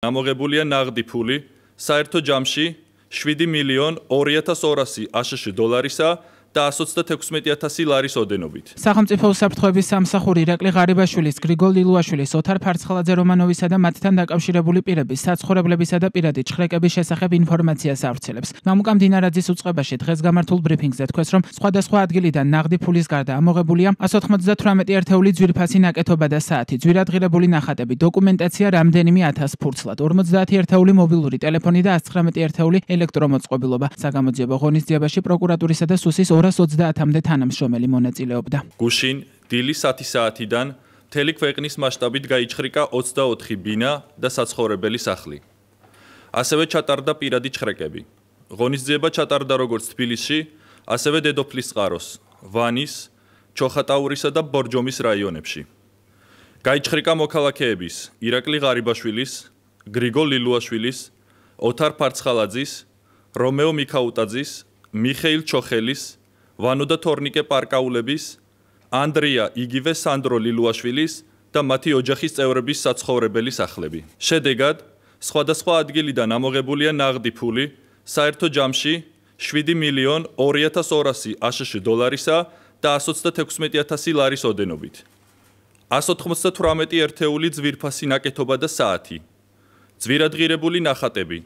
ამოღებულია ნაღდი ფული საერთო ჯამში 7.200.200 აშშ დოლარისა და 136.000 ლარის ოდენობით. სახელმწიფო უსაფრთხოების სამსახური ირაკლი ღარიბაშვილის, გრიგოლ ლილუაშვილის, ოთარ ფარცხალაძე რომანოვისა და მათთან დაკავშირებული პირების საცხოვრებლებისა და პირადი ჩხრეკების შესახებ ინფორმაციას ავრცელებს. მამუკა მდინარაძის უწყებაში დღეს გამართულ ბრიფინგზე თქვეს, რომ სხვადასხვა ადგილიდან ნაღდი ფულის გარდა ამოღებულია 198 ერთეული ძვირფასი ნაკეთობა და საათი, ძვირადღირებული ნახატები, დოკუმენტაცია რამდენიმე 1000 ფურცლად, 50 ერთეული მობილური ტელეფონი და 119 ერთეული ელექტრომოწყობილობა. საგამოძიებო ღონისძიებაში პროკურატურისა და სუსის 230-მდე თანამშრომელი მონაწილეობდა. გუშინ დილის 10 საათიდან მთელი ქვეყნის მასშტაბით გაიჩხრიკა 24 ბინა და საცხოვრებელი სახლი. ასევე ჩატარდა პირადი ჩხრეკები. ღონისძიება ჩატარდა როგორც თბილისში, ასევე დედოფლის წყაროს, ვანის, ჩოხატაურისა და ბორჯომის რაიონებში. გაიჩხრიკა მოქალაქეების ირაკლი ღარიბაშვილის, გრიგოლ ლილუაშვილის, ოთარ ფარცხალაძის, რომეო მიქაუტაძის, მიხეილ ჩოხელის, ვანო და თორნიკე პარკაულების, ანდრია იგივე სანდრო ლილუაშვილის და მათი ოჯახის წევრების საცხოვრებელი სახლები. შედეგად, სხვადასხვა ადგილიდან ამოღებულია ნაღდი ფული საერთო ჯამში 7.200.200 აშშ დოლარისა და 136.000 ლარის ოდენობით. 198 ერთეული ძვირფასი ნაკეთობა და საათი, ძვირადღირებული ნახატები,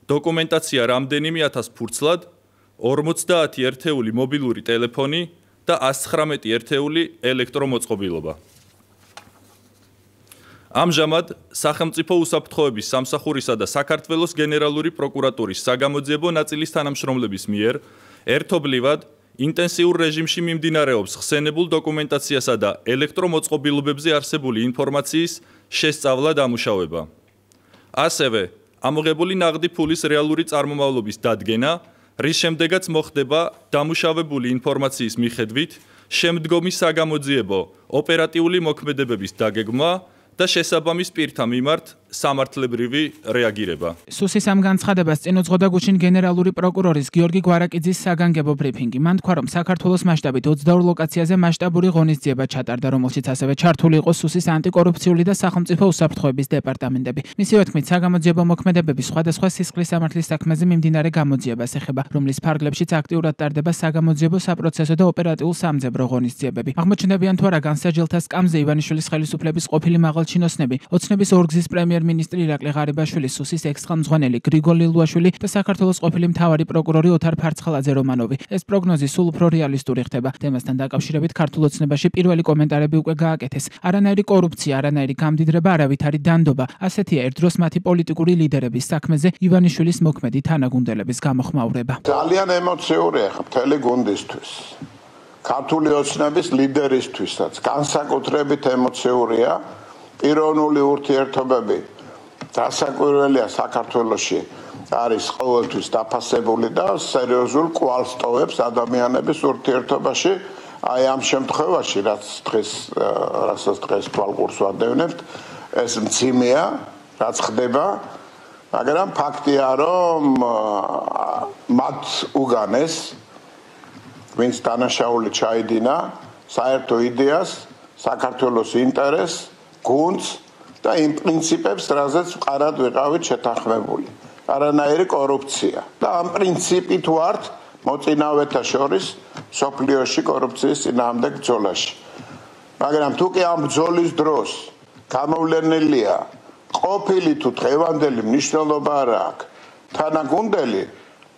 დოკუმენტაცია რამდენიმე 1000 ფურცლად, 50 ერთეული მობილური ტელეფონი და 119 ერთეული ელექტრომოწყობილობა. ამჟამად სახელმწიფო უსაფრთხოების სამსახურისა და საქართველოს გენერალური პროკურატურის საგამოძიებო ნაწილის თანამშრომლების მიერ ერთობლივად ინტენსიურ რეჟიმში მიმდინარეობს ხსენებულ დოკუმენტაციასა და ელექტრომოწყობილობებზე არსებული ინფორმაციის შესწავლა დამუშავება. ასევე ამოღებული ნაღდი ფულის რეალური წარმომავლობის დადგენა, რის შემდეგაც მოხდება დამუშავებული ინფორმაციის მიხედვით შემდგომი საგამოძიებო ოპერატიული მოქმედებების დაგეგმვა და შესაბამის პირთა მიმართ სამართლებრივი რეაგირება. სუსის ამ განცხადებას წინ უძღოდა გუშინ გენერალური პროკურორის გიორგი გვარაკიძის საგანგებო ბრიფინგი. მან თქვა, რომ საქართველოს მასშტაბით 22 ლოკაციაზე მასშტაბური ღონისძიება ჩატარდა, რომელშიც ასევე ჩართული იყო სუსის ანტიკორუფციული და სახელმწიფო უსაფრთხოების დეპარტამენტები. მისივე თქმით, საგამოძიებო მოქმედებები სხვადასხვა სისხლის სამართლის საქმეზე მიმდინარე გამოძიებას ეხება, რომლის ფარგლებშიც აქტიურად ტარდება საგამოძიებო, საპროცესო და ოპერატიულ სამძებრო ღონისძიებები. აღმოჩნდებიან თუ არა განსაჯელთა სკამზე ივანიშვილის ხელისუფლების ყოფილი მაღალჩინოსნები, ოცნების ორგზის პრემიერ-მინისტრი ირაკლი ღარიბაშვილი, სუსის ექს-ხელმძღვანელი გრიგოლ ლილუაშვილი და საქართველოს ყოფილი მთავარი პროკურორი ოთარ ფარცხალაძე რომანოვი. ეს პროგნოზი სულ უფრო რეალისტური ხდება. თემასთან დაკავშირებით ქართულ ოცნებაში პირველი კომენტარები უკვე გააკეთეს. არანაირი კორუფცია, არანაირი გამდიდრება, არავითარი დანდობა. ასეთია ერთდროს მათი პოლიტიკური ლიდერების საქმეზე ივანიშვილის მოქმედი თანაგუნდელების გამოხმაურება. ძალიან ემოციურია მთელი გუნდისთვის. ქართული ოცნების ლიდერისთვისაც განსაკუთრებით ემოციურია. პიროვნული ურთიერთობები დასაკვირველია საქართველოში არის ყოველთვის დაფასებული და სერიოზულ კვალს ტოვებს ადამიანების ურთიერთობაში. აი ამ შემთხვევაში, რასაც დღეს თვალყურს ვადევნებთ, ეს მძიმეა, რაც ხდება, მაგრამ ფაქტია, რომ მათ უგანეს, ვინც დანაშაული ჩაიდინა საერთო იდეას, საქართველოს ინტერესს, გუნდს და იმ პრინციპებს, რაზეც ვყარად ვიყავით შეთანხმებული. არანაირი კორუფცია და ამ პრინციპით ვართ მოწინავეთა შორის სოფლიოში კორუფციის წინააღმდეგ ბრძოლაში. მაგრამ თუ კი ამ ბრძოლის დროს გამოვლენილია ყოფილი თუ დღევანდელი მნიშვნელობა არ აქვს თანაგუნდელი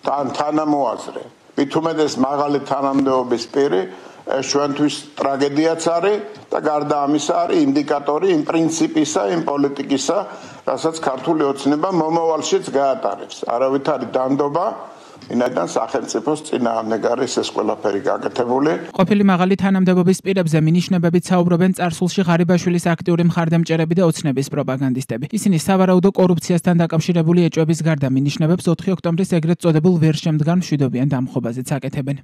თან თანამოაზრე, მით უმეტეს მაღალი თანამდებობის პირი, ეს ჩვენთვის ტრაგედიაც არის და გარდა ამისა არის ინდიკატორი იმ პრინციპისა, იმ პოლიტიკისა, რასაც ქართული ოცნება მომავალშიც გაატარებს. არავითარი დანდობა, ვინაიდან სახელმწიფოს წინააღმდეგ არის ეს ყველაფერი გაკეთებული. ყოფილი მაღალი თანამდებობის პირებზე მინიშნებებით საუბრობენ წარსულში ღარიბაშვილის აქტიური მხარდამჭერები და ოცნების პროპაგანდისტები. ისინი სავარაუდო კორუფციასთან დაკავშირებული ეჭვების გარდა მინიშნებებს 4 ოქტომბრის ეგრეთ წოდებულ ვერ შემდგარ მშვიდობიან დამხობაზეც აკეთებენ.